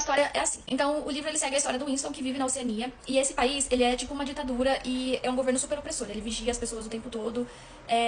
história é assim. Então, o livro ele segue a história do Winston, que vive na Oceania. E esse país, ele é tipo uma ditadura e é um governo super opressor. Ele vigia as pessoas o tempo todo.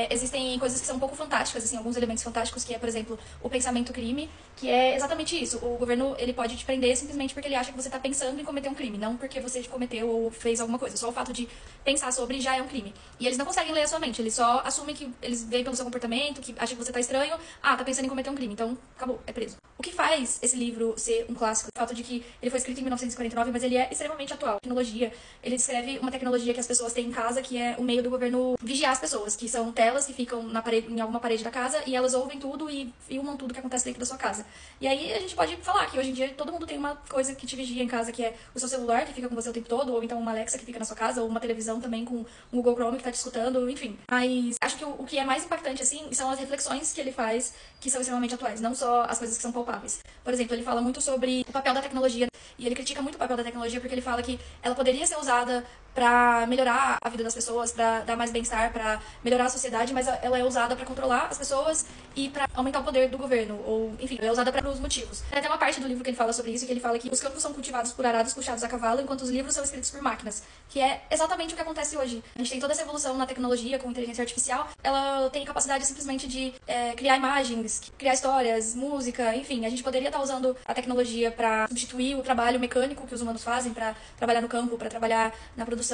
Existem coisas que são um pouco fantásticas, assim, alguns elementos fantásticos, que é, por exemplo, o pensamento crime, que é exatamente isso. O governo, ele pode te prender simplesmente porque ele acha que você tá pensando em cometer um crime, não porque você cometeu ou fez alguma coisa. Só o fato de pensar sobre já é um crime. E eles não conseguem ler a sua mente, eles só assumem que eles veem pelo seu comportamento, que acham que você tá estranho, tá pensando em cometer um crime, então acabou, é preso. O que faz esse livro ser um clássico? O fato de que ele foi escrito em 1949, mas ele é extremamente atual. Tecnologia, ele descreve uma tecnologia que as pessoas têm em casa, que é o meio do governo vigiar as pessoas, que são telas que ficam na parede, em alguma parede da casa, e elas ouvem tudo e filmam tudo que acontece dentro da sua casa. E aí a gente pode falar que hoje em dia todo mundo tem uma coisa que te vigia em casa, que é o seu celular, que fica com você o tempo todo, ou então uma Alexa que fica na sua casa, ou uma televisão também com um Google Chrome que tá te escutando, enfim. Mas acho que o que é mais impactante, assim, são as reflexões que ele faz, que são extremamente atuais, não só as coisas que são palpáveis. Por exemplo, ele fala muito sobre o papel da tecnologia, e ele critica muito o papel da tecnologia porque ele fala que ela poderia ser usada para melhorar a vida das pessoas, para dar mais bem-estar, para melhorar a sociedade, mas ela é usada para controlar as pessoas e para aumentar o poder do governo, ou enfim, ela é usada para os motivos. Tem até uma parte do livro que ele fala sobre isso, que ele fala que os campos são cultivados por arados puxados a cavalo, enquanto os livros são escritos por máquinas, que é exatamente o que acontece hoje. A gente tem toda essa evolução na tecnologia com inteligência artificial, ela tem capacidade simplesmente de criar imagens, criar histórias, música, enfim, a gente poderia estar usando a tecnologia para substituir o trabalho mecânico que os humanos fazem, para trabalhar no campo, para trabalhar na produção.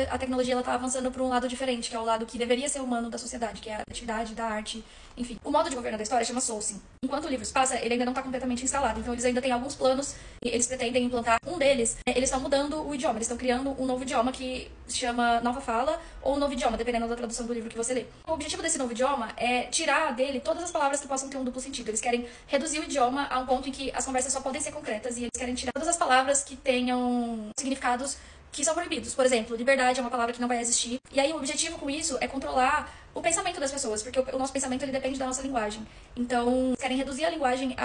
A tecnologia ela tá avançando para um lado diferente, que é o lado que deveria ser humano da sociedade, que é a atividade da arte, enfim. O modo de governo da história chama Soulsing. Enquanto o livro se passa, ele ainda não está completamente instalado, então eles ainda têm alguns planos e eles pretendem implantar. Um deles, eles estão mudando o idioma, eles estão criando um novo idioma que se chama Nova Fala ou Novo Idioma, dependendo da tradução do livro que você lê. O objetivo desse novo idioma é tirar dele todas as palavras que possam ter um duplo sentido. Eles querem reduzir o idioma a um ponto em que as conversas só podem ser concretas e eles querem tirar todas as palavras que tenham significados que são proibidos. Por exemplo, liberdade é uma palavra que não vai existir. E aí o objetivo com isso é controlar o pensamento das pessoas, porque o nosso pensamento ele depende da nossa linguagem. Então, querem reduzir a linguagem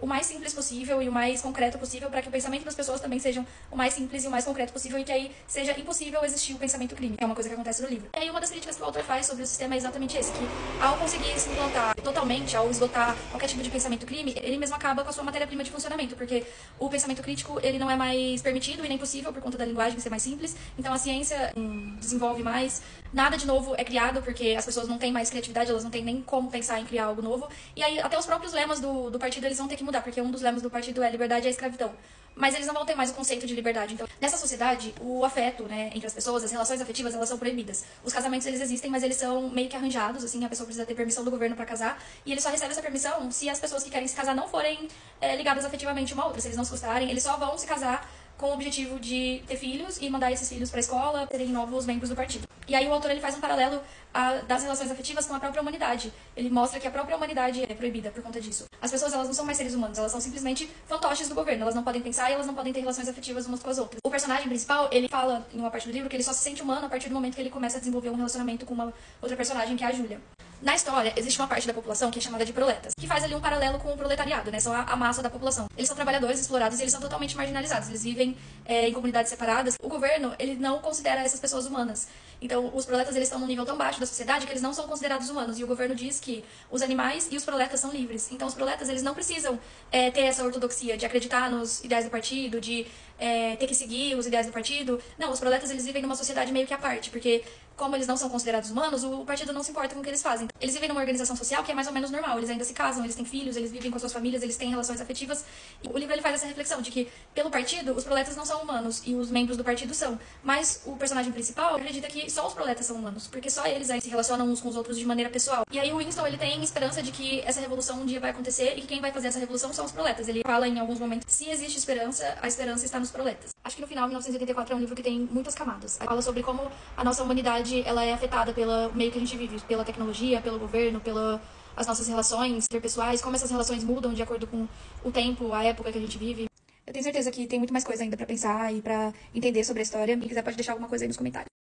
o mais simples possível e o mais concreto possível, para que o pensamento das pessoas também sejam o mais simples e o mais concreto possível, e que aí seja impossível existir o pensamento crime, que é uma coisa que acontece no livro. E aí uma das críticas que o autor faz sobre o sistema é exatamente esse, que ao conseguir se implantar totalmente, ao esgotar qualquer tipo de pensamento crime, ele mesmo acaba com a sua matéria-prima de funcionamento, porque o pensamento crítico ele não é mais permitido e nem possível por conta da linguagem ser mais simples, então a ciência desenvolve mais, nada de novo é criado, porque as pessoas não têm mais criatividade, elas não têm nem como pensar em criar algo novo, e aí até os próprios lemas do partido eles vão ter que mudar, porque um dos lemas do partido é liberdade é escravidão. Mas eles não vão ter mais o conceito de liberdade. Então, nessa sociedade, o afeto, né, entre as pessoas, as relações afetivas, elas são proibidas. Os casamentos, eles existem, mas eles são meio que arranjados, assim, a pessoa precisa ter permissão do governo pra casar, e ele só recebe essa permissão se as pessoas que querem se casar não forem ligadas afetivamente uma a outra. Se eles não se gostarem, eles só vão se casar com o objetivo de ter filhos e mandar esses filhos pra escola, terem novos membros do partido. E aí o autor ele faz um paralelo das relações afetivas com a própria humanidade. Ele mostra que a própria humanidade é proibida por conta disso. As pessoas elas não são mais seres humanos, elas são simplesmente fantoches do governo. Elas não podem pensar e elas não podem ter relações afetivas umas com as outras. O personagem principal, ele fala em uma parte do livro que ele só se sente humano a partir do momento que ele começa a desenvolver um relacionamento com uma outra personagem, que é a Júlia. Na história, existe uma parte da população que é chamada de proletas, que faz ali um paralelo com o proletariado, né? São a massa da população. Eles são trabalhadores explorados e eles são totalmente marginalizados. Eles vivem em comunidades separadas. O governo, ele não considera essas pessoas humanas. Então, os proletas, eles estão num nível tão baixo da sociedade que eles não são considerados humanos. E o governo diz que os animais e os proletas são livres. Então, os proletas, eles não precisam ter essa ortodoxia de acreditar nos ideais do partido, de ter que seguir os ideais do partido. Não, os proletas, eles vivem numa sociedade meio que à parte, porque como eles não são considerados humanos, o partido não se importa com o que eles fazem. Eles vivem numa organização social que é mais ou menos normal. Eles ainda se casam, eles têm filhos, eles vivem com as suas famílias, eles têm relações afetivas. E o livro ele faz essa reflexão de que, pelo partido, os proletas não são humanos e os membros do partido são. Mas o personagem principal acredita que só os proletas são humanos, porque só eles aí se relacionam uns com os outros de maneira pessoal. E aí o Winston, ele tem esperança de que essa revolução um dia vai acontecer e que quem vai fazer essa revolução são os proletas. Ele fala em alguns momentos, se existe esperança, a esperança está nos proletas. Acho que no final, 1984 é um livro que tem muitas camadas. Fala sobre como a nossa humanidade ela é afetada pelo meio que a gente vive, pela tecnologia, pelo governo, pelas nossas relações interpessoais, como essas relações mudam de acordo com o tempo, a época que a gente vive. Eu tenho certeza que tem muito mais coisa ainda pra pensar e pra entender sobre a história. Quem quiser pode deixar alguma coisa aí nos comentários.